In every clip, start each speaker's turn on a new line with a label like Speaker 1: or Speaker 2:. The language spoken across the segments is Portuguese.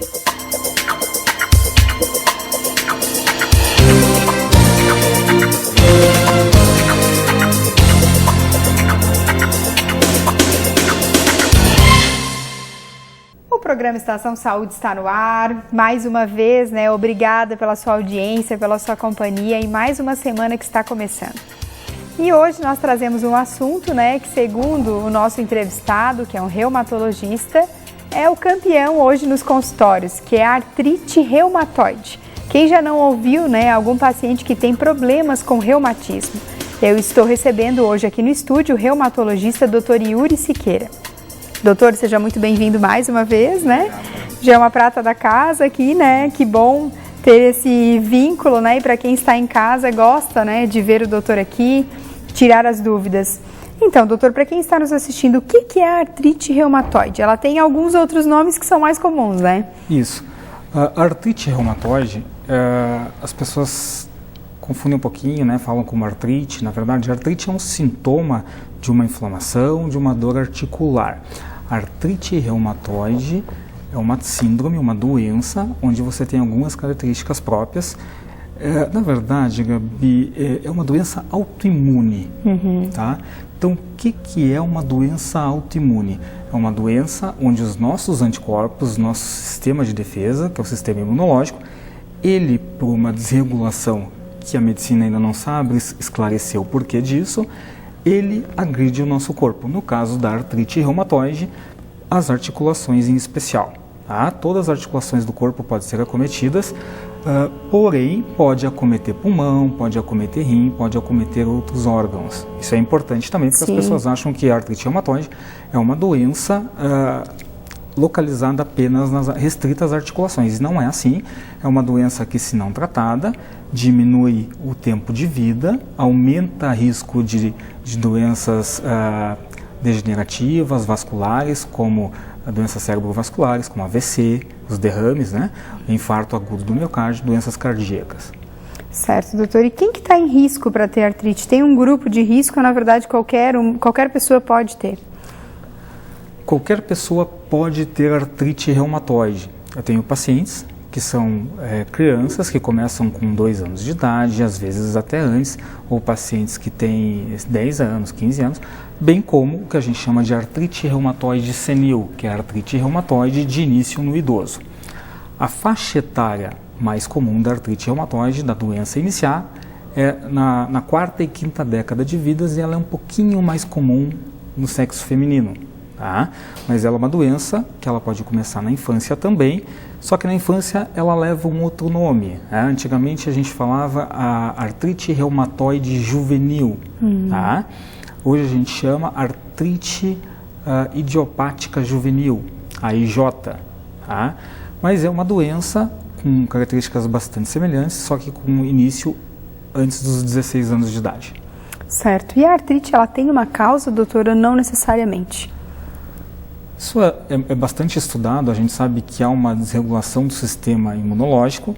Speaker 1: O programa Estação Saúde está no ar, mais uma vez, obrigada pela sua audiência, pela sua companhia em mais uma semana que está começando. E hoje nós trazemos um assunto, que segundo o nosso entrevistado, que é um reumatologista, é o campeão hoje nos consultórios, que é a artrite reumatoide. Quem já não ouviu, algum paciente que tem problemas com reumatismo? Eu estou recebendo hoje aqui no estúdio o reumatologista Dr. Yuri Siqueira. Doutor, seja muito bem-vindo mais uma vez, Já é uma prata da casa aqui, Que bom ter esse vínculo, E para quem está em casa, gosta, de ver o doutor aqui, tirar as dúvidas. Então, doutor, para quem está nos assistindo, o que é a artrite reumatoide? Ela tem alguns outros nomes que são mais comuns,
Speaker 2: Isso. A artrite reumatoide, as pessoas confundem um pouquinho, falam como artrite. Na verdade, a artrite é um sintoma de uma inflamação, de uma dor articular. A artrite reumatoide é uma síndrome, uma doença, onde você tem algumas características próprias. Na verdade, Gabi, é uma doença autoimune, tá? Então, o que é uma doença autoimune? É uma doença onde os nossos anticorpos, nosso sistema de defesa, que é o sistema imunológico, ele, por uma desregulação que a medicina ainda não sabe esclarecer o porquê disso, ele agride o nosso corpo. No caso da artrite reumatoide, as articulações em especial. Tá? Todas as articulações do corpo podem ser acometidas, porém pode acometer pulmão, pode acometer rim, pode acometer outros órgãos. Isso é importante também, porque As pessoas acham que a artrite reumatoide é uma doença localizada apenas restrita às articulações. Não é assim, é uma doença que, se não tratada, diminui o tempo de vida, aumenta o risco de doenças degenerativas, vasculares, como doenças cerebrovasculares, como AVC, os derrames, infarto agudo do miocárdio, doenças cardíacas.
Speaker 1: Certo, doutor. E quem que está em risco para ter artrite? Tem um grupo de risco ou, na verdade, qualquer pessoa pode ter?
Speaker 2: Qualquer pessoa pode ter artrite reumatoide. Eu tenho pacientes que são crianças que começam com 2 anos de idade, às vezes até antes, ou pacientes que têm 10 anos, 15 anos, bem como o que a gente chama de artrite reumatoide senil, que é a artrite reumatoide de início no idoso. A faixa etária mais comum da artrite reumatoide, da doença iniciar, é na 4ª e 5ª década de vida, e ela é um pouquinho mais comum no sexo feminino. Tá? Mas ela é uma doença que ela pode começar na infância também, só que na infância ela leva um outro nome. Antigamente a gente falava a artrite reumatoide juvenil. Tá? Hoje a gente chama artrite idiopática juvenil, a IJ. Tá? Mas é uma doença com características bastante semelhantes, só que com início antes dos 16 anos de idade.
Speaker 1: Certo. E a artrite, ela tem uma causa, doutora, não necessariamente?
Speaker 2: Isso é bastante estudado, a gente sabe que há uma desregulação do sistema imunológico,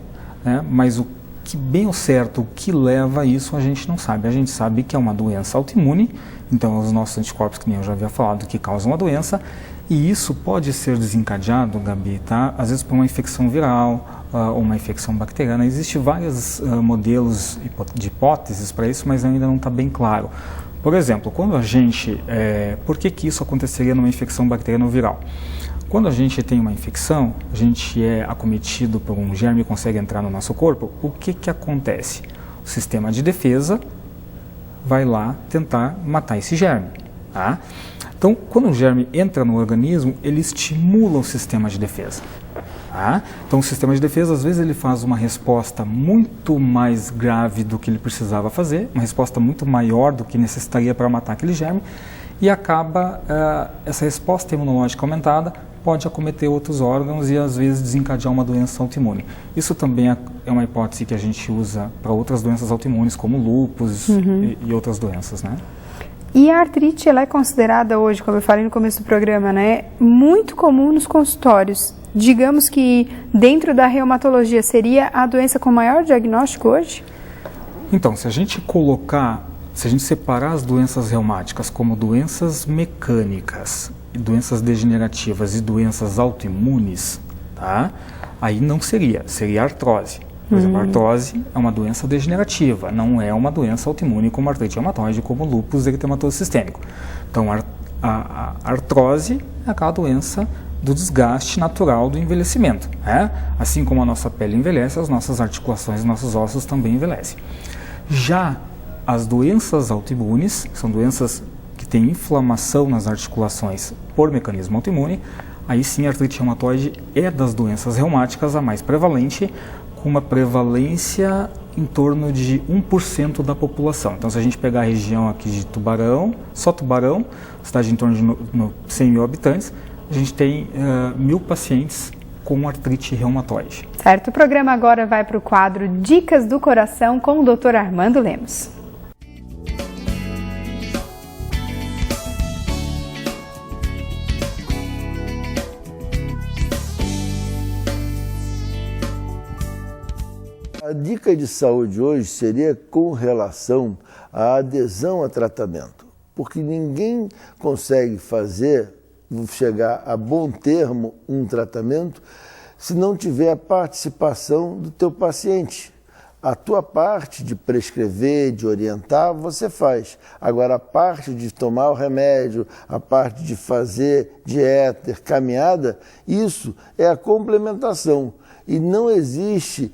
Speaker 2: mas o que bem ao certo, o que leva a isso, a gente não sabe. A gente sabe que é uma doença autoimune, então os nossos anticorpos, que nem eu já havia falado, que causam a doença, e isso pode ser desencadeado, Gabi, tá? Às vezes por uma infecção viral ou uma infecção bacteriana. Existem vários modelos de hipóteses para isso, mas ainda não está bem claro. Por exemplo, quando a gente, por que isso aconteceria numa infecção bacteriana ou viral? Quando a gente tem uma infecção, a gente é acometido por um germe e consegue entrar no nosso corpo, o que acontece? O sistema de defesa vai lá tentar matar esse germe. Tá? Então, quando o germe entra no organismo, ele estimula o sistema de defesa. Tá? Então, o sistema de defesa, às vezes, ele faz uma resposta muito mais grave do que ele precisava fazer, uma resposta muito maior do que necessitaria para matar aquele germe, e acaba, essa resposta imunológica aumentada pode acometer outros órgãos e, às vezes, desencadear uma doença autoimune. Isso também é uma hipótese que a gente usa para outras doenças autoimunes, como lúpus e outras doenças,
Speaker 1: E a artrite, ela é considerada hoje, como eu falei no começo do programa, muito comum nos consultórios. Digamos que dentro da reumatologia seria a doença com maior diagnóstico hoje?
Speaker 2: Então, se a gente separar as doenças reumáticas como doenças mecânicas, doenças degenerativas e doenças autoimunes, tá? Aí não seria artrose. Por exemplo, a artrose é uma doença degenerativa, não é uma doença autoimune como artrite reumatoide, como lúpus eritematoso sistêmico. Então, a artrose é aquela doença do desgaste natural do envelhecimento, né? Assim como a nossa pele envelhece, as nossas articulações, nossos ossos também envelhecem. Já as doenças autoimunes, são doenças que têm inflamação nas articulações por mecanismo autoimune, aí sim a artrite reumatoide é das doenças reumáticas a mais prevalente, com uma prevalência em torno de 1% da população. Então, se a gente pegar a região aqui de Tubarão, só Tubarão, cidade em torno de 100 mil habitantes, a gente tem 1.000 pacientes com artrite reumatoide.
Speaker 1: Certo, o programa agora vai para o quadro Dicas do Coração com o Dr. Armando Lemos.
Speaker 3: A dica de saúde hoje seria com relação à adesão a tratamento, porque ninguém consegue chegar a bom termo um tratamento se não tiver a participação do teu paciente. A tua parte de prescrever, de orientar, você faz. Agora, a parte de tomar o remédio, a parte de fazer dieta, caminhada, isso é a complementação. E não existe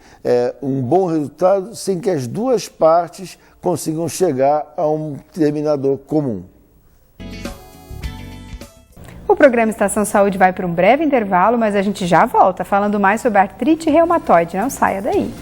Speaker 3: um bom resultado sem que as duas partes consigam chegar a um denominador comum.
Speaker 1: O programa Estação Saúde vai para um breve intervalo, mas a gente já volta falando mais sobre artrite reumatoide. Não saia daí.